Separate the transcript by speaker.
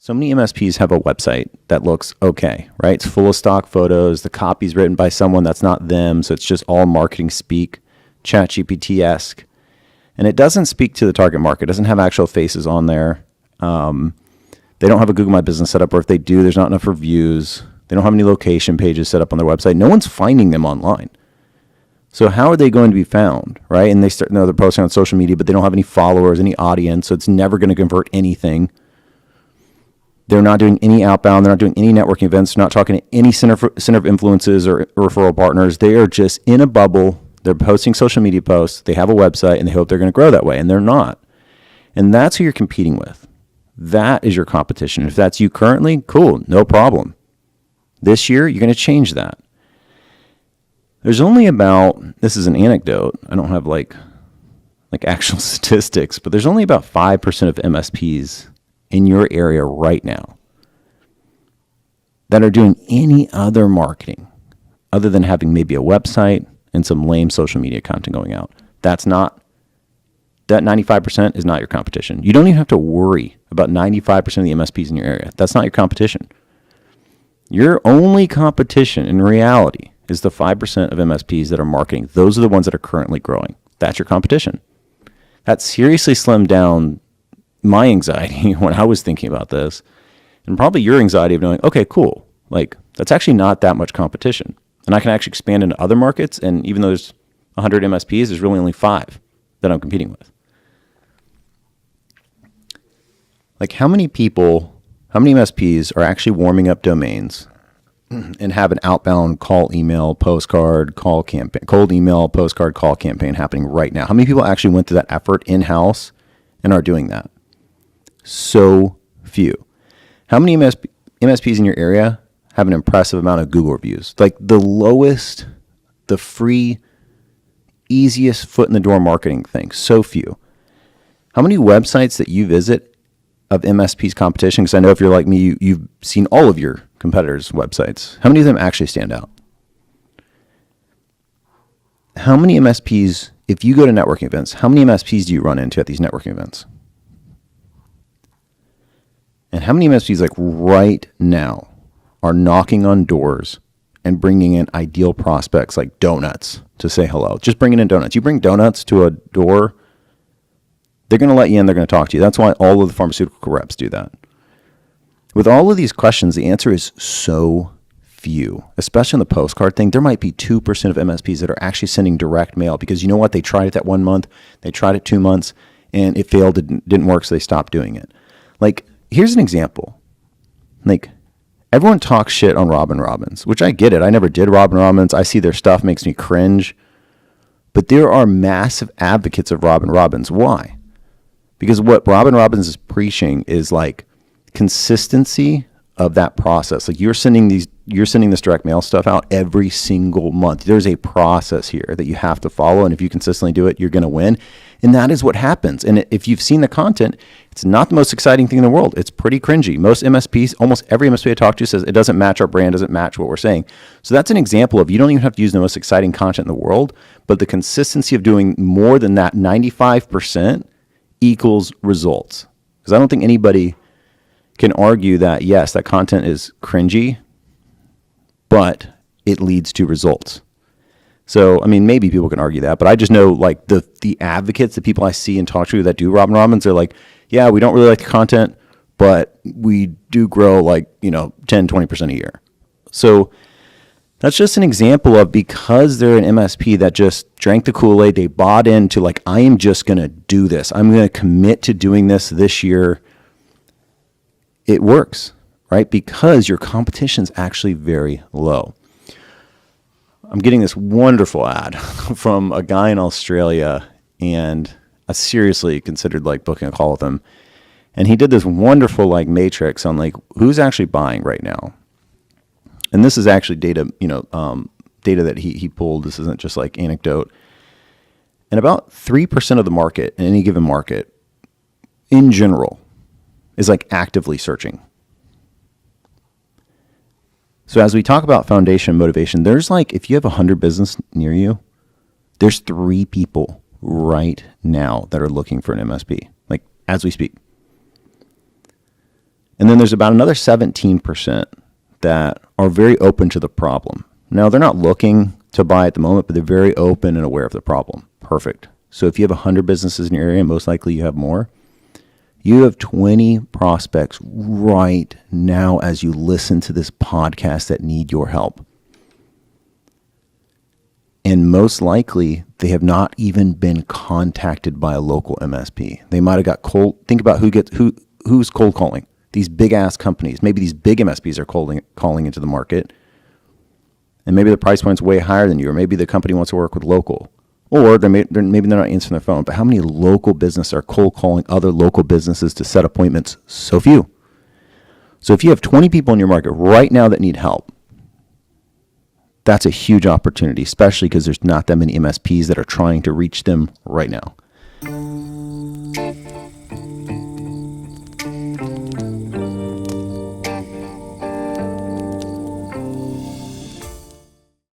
Speaker 1: So many MSPs have a website that looks okay, right? It's full of stock photos. The copy's written by someone that's not them. So it's just all marketing speak, ChatGPT-esque. And it doesn't speak to the target market. It doesn't have actual faces on there. They don't have a Google My Business set up, or if they do, there's not enough reviews. They don't have any location pages set up on their website. No one's finding them online. So how are they going to be found, right? And they're posting on social media, but they don't have any followers, any audience, so it's never going to convert anything. They're not doing any outbound. They're not doing any networking events. They're not talking to any center of influences or referral partners. They are just in a bubble. They're posting social media posts. They have a website, and they hope they're going to grow that way, and they're not. And that's who you're competing with. That is your competition. If that's you currently, cool, no problem. This year, you're going to change that. There's only about, this is an anecdote, I don't have like actual statistics, but there's only about 5% of MSPs in your area right now that are doing any other marketing other than having maybe a website and some lame social media content going out. That 95% is not your competition. You don't even have to worry about 95% of the MSPs in your area. That's not your competition. Your only competition in reality is the 5% of MSPs that are marketing. Those are the ones that are currently growing. That's your competition. That seriously slimmed down my anxiety when I was thinking about this, and probably your anxiety of knowing, okay, cool. Like, that's actually not that much competition. And I can actually expand into other markets, and even though there's 100 MSPs, there's really only 5 that I'm competing with. Like, how many MSPs are actually warming up domains and have an outbound call email, postcard, call campaign, cold email, postcard, call campaign happening right now? How many people actually went through that effort in-house and are doing that? So few. How many MSPs in your area have an impressive amount of Google reviews? Like the lowest, the free, easiest foot in the door marketing thing. So few. How many websites that you visit of MSPs competition? Because I know if you're like me, you've seen all of your competitors' websites. How many of them actually stand out? How many MSPs, if you go to networking events, how many MSPs do you run into at these networking events? And how many MSPs like right now are knocking on doors and bringing in ideal prospects like donuts to say hello? Just bringing in donuts. You bring donuts to a door, they're going to let you in. They're going to talk to you. That's why all of the pharmaceutical reps do that. With all of these questions, the answer is so few, especially on the postcard thing. There might be 2% of MSPs that are actually sending direct mail because you know what? They tried it that 1 month. They tried it 2 months and it failed. It didn't work. So they stopped doing it. Like, here's an example. Like, everyone talks shit on Robin Robbins, which I get it. I never did Robin Robbins. I see their stuff, makes me cringe. But there are massive advocates of Robin Robbins. Why? Because what Robin Robbins is preaching is like consistency of that process. Like you're sending this direct mail stuff out every single month. There's a process here that you have to follow. And if you consistently do it, you're going to win. And that is what happens. And if you've seen the content, it's not the most exciting thing in the world. It's pretty cringy. Most MSPs, almost every MSP I talk to says it doesn't match our brand, doesn't match what we're saying. So that's an example of you don't even have to use the most exciting content in the world, but the consistency of doing more than that 95% equals results. Because I don't think anybody can argue that, yes, that content is cringy, but it leads to results. So, I mean, maybe people can argue that, but I just know like the advocates, the people I see and talk to that do Robin Robbins, they're like, yeah, we don't really like the content, but we do grow like, 10, 20% a year. So that's just an example of because they're an MSP that just drank the Kool-Aid, they bought into like, I am just going to do this. I'm going to commit to doing this year. It works, right? Because your competition's actually very low. I'm getting this wonderful ad from a guy in Australia, and I seriously considered like booking a call with him. And he did this wonderful like matrix on like who's actually buying right now. And this is actually data, data that he pulled. This isn't just like anecdote. And about 3% of the market in any given market in general is like actively searching. So as we talk about foundation and motivation, there's like, if you have 100 business near you, there's 3 people right now that are looking for an MSP, like as we speak. And then there's about another 17% that are very open to the problem. Now, they're not looking to buy at the moment, but they're very open and aware of the problem. Perfect. So if you have 100 businesses in your area, most likely you have more. You have 20 prospects right now as you listen to this podcast that need your help. And most likely, they have not even been contacted by a local MSP. They might have got cold. Think about who's cold calling. These big ass companies. Maybe these big MSPs are calling into the market. And maybe the price point's way higher than you, or maybe the company wants to work with local. Or maybe they're not answering their phone. But how many local businesses are cold calling other local businesses to set appointments? So few. So if you have 20 people in your market right now that need help, that's a huge opportunity, especially because there's not that many MSPs that are trying to reach them right now.